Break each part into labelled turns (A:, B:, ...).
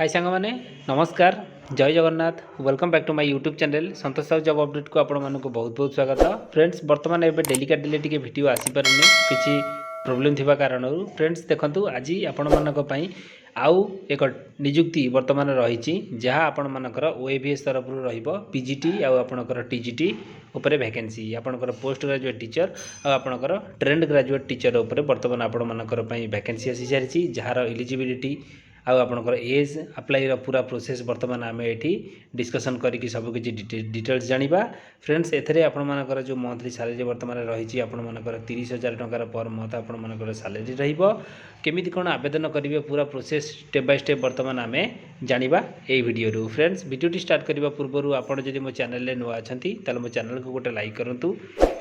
A: हाय सांग माने नमस्कार जय Jagannath welcome back to my YouTube channel Santosh Sahu job update को आपण मानक बहुत बहुत स्वागत। फ्रेंड्स बर्तमान एबे डेली टी वीडियो आसी पारुनी किछि प्रोब्लेम थिबा कारण फ्रेंड्स देखंतु आज आपण मानक पई आउ एक नियुक्ति वर्तमान रही जहाँ आपण मानकर ओएबीएस तरफ रहिबो पीजीटी आउ आपणकर टीजीटी उपरे वैकेंसी आपणकर पोस्ट ग्रेजुएट टीचर आ आपणकर ट्रेंड ग्रेजुएट टीचर उपरे वर्तमान आपण मानकर पई वैकेंसी आसी सारी जार एलिजिबिलिटी आउ आपणकर एज अप्लाई पूरा प्रोसेस बर्तमान आम ये डिस्कसन करके सबकि डिटेल्स जाना। फ्रेंड्स एथरे आपण मानकर जो मंथली सैलरी बर्तमान रही आपण मानकर 30,000 टंकार पर मंथ आपण मानकर सैलरी रहिबो केमिति कोन आवेदन करिवे पूरा प्रोसेस स्टेप बाय स्टेप बर्तमान आम जानिबा एई वीडियो। फ्रेंड्स वीडियोटी स्टार्ट करबा पूर्व आपण जदि मो चैनल रे नुआ अछंती ताले मो चैनल को गोटे लाइक करंतु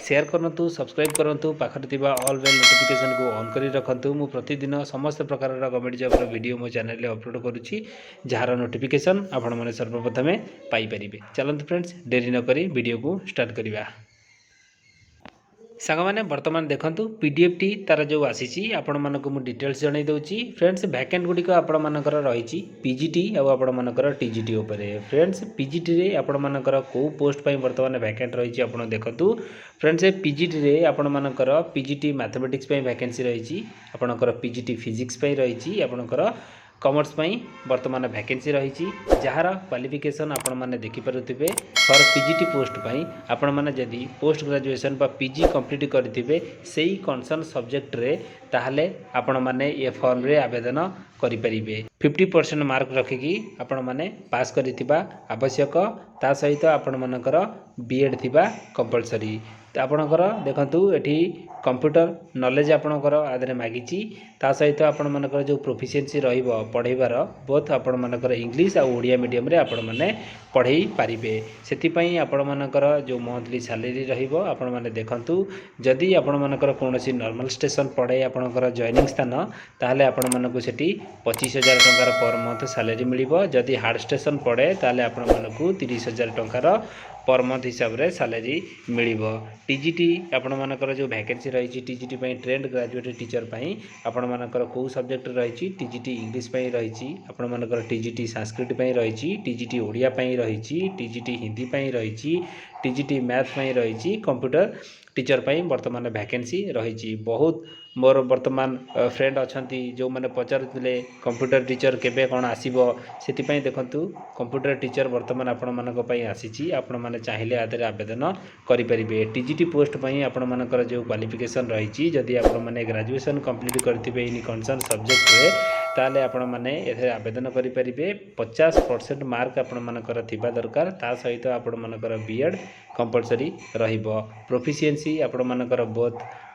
A: शेयर करंतु सब्सक्राइब करंतु पाखर थिबा ऑल बेल नोटिफिकेशन को ऑन करी रखंतु। मु प्रतिदिन समस्त प्रकार गवर्नमेंट जॉब रो वीडियो मो चैनल रे अपलोड करुच्ची जार नोटिफिकेशन आपण माने सर्वप्रथमे पाई परिबे। चलंतु फ्रेंड्स डेरी न करी वीडियो को स्टार्ट करिबा। सांग मैंने बर्तमान देखंतु पीडीएफ टी तार जो आसी आपण मानक मु डिटेल्स जणाई दउची। फ्रेंड्स वैकेंट गुडी को आपण मानकर रही पीजीटी आ आपण मानकर टीजीटी उपरे। फ्रेंड्स पीजीटी रे आपण मानकर को पोस्ट पई बर्तमान वैकेंट रही आपण देखंतु। फ्रेंड्स पीजीटी रे आपण मानकर पीजीटी मैथमेटिक्स पई वैकेंसी रही आपणकर पीजीटी फिजिक्स पई रही आपणकर कॉमर्स पई वर्तमान वैकेंसी रही जार क्वालिफिकेशन आपण माने देखि पारुथिबे फॉर पीजीटी पोस्ट पई आपण माने जदी पोस्ट ग्रेजुएशन बा पीजी कंप्लीट करथिबे सेही कंसर्न सब्जेक्ट रे ताहले आपण माने ये फॉर्म रे आवेदन करि परिबे। 50% मार्क रखिकी आपण माने पास करिथिबा आवश्यक ता सहित आपण मानकर बीएड थिबा कंपलसरी आपणकर देखंतु एठी कंप्यूटर नॉलेज आपणकर आदरे मागिची ता सहित आपण मानकर जो प्रोफिशिएंसी रहिबो पढेबार बोथ आपण मानकर इंग्लिश आ ओडिया मीडियम रे आपण माने पढेई पारिबे। सेति पई आपण मानकर जो मंथली सैलरी रहिबो आपण माने देखंतु जदि आपण मानकर कोनोसी नॉर्मल स्टेशन पड़े आपणकर जॉइनिंग स्थान ताहले आपण मानकु सेठी 25,000 टंकार पर मंथ सैलरी मिलिबो। जदि हार्ड स्टेशन पड़े ताहले आपण मानकु 30,000 टंकार पर मंथ हिसाब रे सैलरी मिलिबो। टीजीटी आपण मानकर जो वैकेंसी रही टीजीटी पई ट्रेंड ग्रेजुएट टीचर पई आपण मानकर को सब्जेक्ट रही टीजीटी इंग्लिश पई रही आपण मानकर टीजीटी संस्कृत पई रही टीजीटी ओडिया पई रही टीजीटी हिंदी पई रही टीजीटी मैथ पई रही कंप्यूटर टीचर पई वर्तमान वैकेंसी रही। बहुत मोर वर्तमान फ्रेंड अच्छी जो मैंने पचारुले कंप्यूटर टीचर केबे कौन आसीबो सेति पई देखंतु कंप्यूटर टीचर वर्तमान आपण मानक पई आसीची आपण माने चाहिले आदरे आवेदन करि परिबे। टीजीटी पोस्ट पई आपण मानकर जो क्वालिफिकेशन रही जदि आपण माने ग्रेजुएशन कंप्लीट करथिबे इन कंसर्न सब्जेक्ट रे ताले आपण माने एथे आवेदन करि परिबे। 50% मार्क आपण मानकर थिबा दरकार ता सहित आपण मानकर बीएड कंपलसरी रहिबो। प्रोफिशिएंसी आपण मानकर बोथ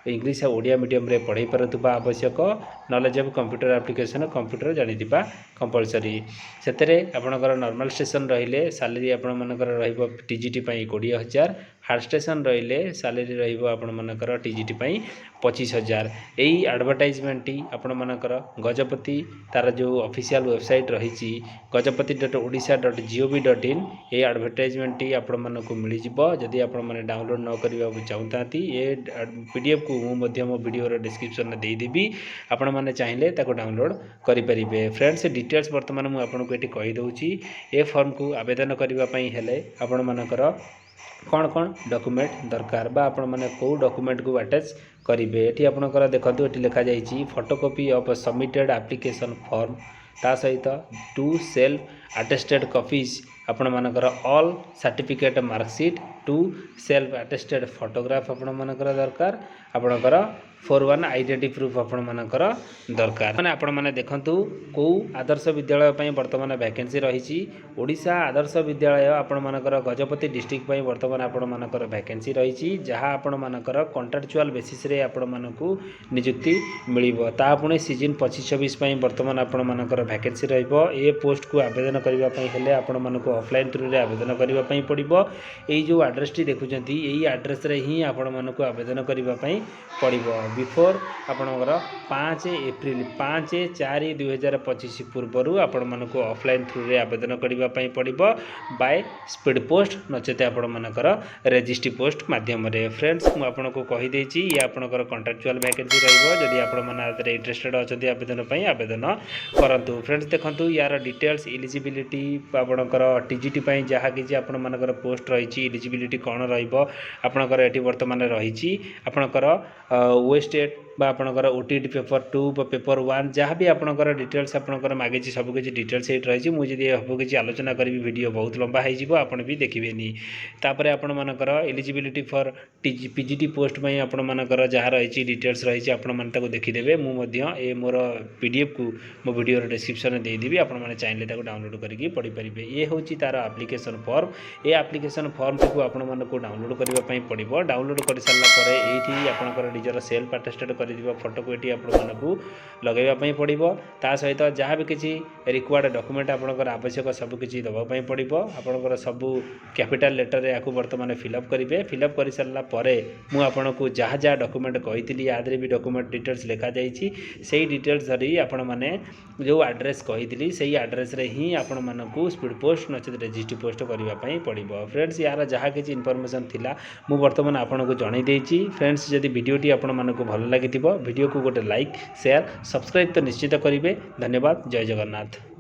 A: इंग्लिश आ ओडिया मीडियम रे पढ़ाई पारुथबा आवश्यक knowledge of computer application computer जानिथिबा कंपलसरी। सेतरे आपणकर नॉर्मल स्टेशन रहिले सैलरी आपण मानकर रहिबो टीजीटी पई 20,000 हार्ड स्टेशन रहिले सैलरी रहिबो आपण मानकर टीजीटी पई 25,000। एई एडवर्टाइजमेंट टी आपण मानकर गजपति तार जो ऑफिशियल वेबसाइट रही gajapati.odisha.gov.in ए एडवर्टाइजमेंट टी आपण मानकु मिली जिवो। जदि आपण माने डाउनलोड न करबा चाहतांती ए पीडीएफ को मु मध्य मो वीडियो रो डिस्क्रिप्शन में दे देबी आपण माने चाहिले ताको डाउनलोड करि परिबे। फ्रेंड्स डिटेल्स वर्तमान मु आपन को एटी कहि दउची ए फॉर्म को आवेदन करबा पई हेले आपण मानकर कौन कौन डॉक्यूमेंट दरकार बा आपण माने को डॉक्यूमेंट को अटैच करिवे। एटी आपनकर देखंतु एटी लिखा जाईची photocopy of submitted application form ता सहित 2 सेल्फ अटेस्टेड कॉपीज आपण मानकर all certificate marksheet 2 self attested photograph आपण मानकर दरकार आपणकर 41 आइडेंटिटी प्रूफ आपण मानकर दरकार। माने आपण माने देखंतु को आदर्श विद्यालय पई वर्तमान वैकेंसी रही ओडिशा आदर्श विद्यालय आपण मानकर गजपति डिस्ट्रिक्ट पई वर्तमान आपण मानकर वैकेंसी रही जहाँ आपण मानकर कॉन्ट्रैक्चुअल बेसिस रे आपण मानकु नियुक्ति मिलिबो। ता पुणे सीजन 25-26 पई वर्तमान आपण मानकर वैकेंसी रहइबो। ए पोस्ट को आवेदन करबा पई हेले आपण मानकु ऑफलाइन थ्रू रे आवेदन करबा पई पड़िबो। एई जो एड्रेस टी देखुचंती एई एड्रेस रे ही आपण मानकु आवेदन करबा पई पड़िबो। बिफोर आपणकर 5/4/2025 पूर्वर आपण मानक ऑफलाइन थ्रू रे आवेदन करने पड़ो बाय स्पीड पोस्ट नचेत आपण मानकर रजिस्ट्री पोस्ट माध्यम फ्रेंड्स मुझे को कहीदे ये आपंकर कंट्राक्चुअल वैकेंसी रही आपण मैंने इंटरेस्टेड अच्छा आवेदन आवेदन करूँ फ्रेंड्स देखूँ यार डिटेल्स इलिजिबिलिटी आपणकर टीजीटी जहाँ कि आपर पोस्ट रही इलिजिबिलिटी कौन रही बर्तमान रही आपणकर वेस्टेड बा आपणकर ओटीटी पेपर 2 पेपर 1 जहाँ भी आपणकर डिटेल्स आपणकर मागी सबकि डिटेल्स ये रही मुझे सब किसी आलोचना करी वीडियो बहुत लंबा हो आप भी देखिए तापर आपण मानकर एलिजिबिलिटी फॉर पीजीटी पोस्ट में आपण मानकर जहाँ रही डिटेल्स रही आपण मैंने देखीदे मुझे मोर पीडीएफ को मो वीडियो डिस्क्रिप्शन में देदेवी आपण मैंने चाहिए डाउनलोड करके पढ़ी पारे ये हूँ तार एप्लिकेशन फॉर्म ये एप्लिकेशन फॉर्म टी आपण मानक डाउनलोड करने पड़ो डाउनलोड कर सारापर ये आपंकर निजर सेल्फ अटेस्टेड कर फोटो को ये आपको लगेवाई पड़ो ता सहित जहाँ भी किसी रिक्वायर्ड डॉक्यूमेंट आपंकर आवश्यक सबकि दवाई पड़ो आपंकर सबू कैपिटल लेटर या बर्तमान फिलअप करेंगे फिलअप कर सारापर मुझे को जहाँ जहाँ डॉक्यूमेंट कही आदि भी डॉक्यूमेंट डिटेल्स लिखा जाइए से डिटेल्स धरी आपण मैंने जो एड्रेस कही से एड्रेस रे ही आपण मानक स्पीड पोस्ट नचेत रजिस्ट्री पोस्ट करने पड़ो फ्रेंड्स यार जहाँ किसी इनफॉरमेशन थिला मु बर्तमान आपको जन देती फ्रेंड्स जदि वीडियोटी आपण मानक भल लगी वीडियो को गोटे लाइक शेयर सब्सक्राइब तो निश्चित करेंगे धन्यवाद जय जगन्नाथ।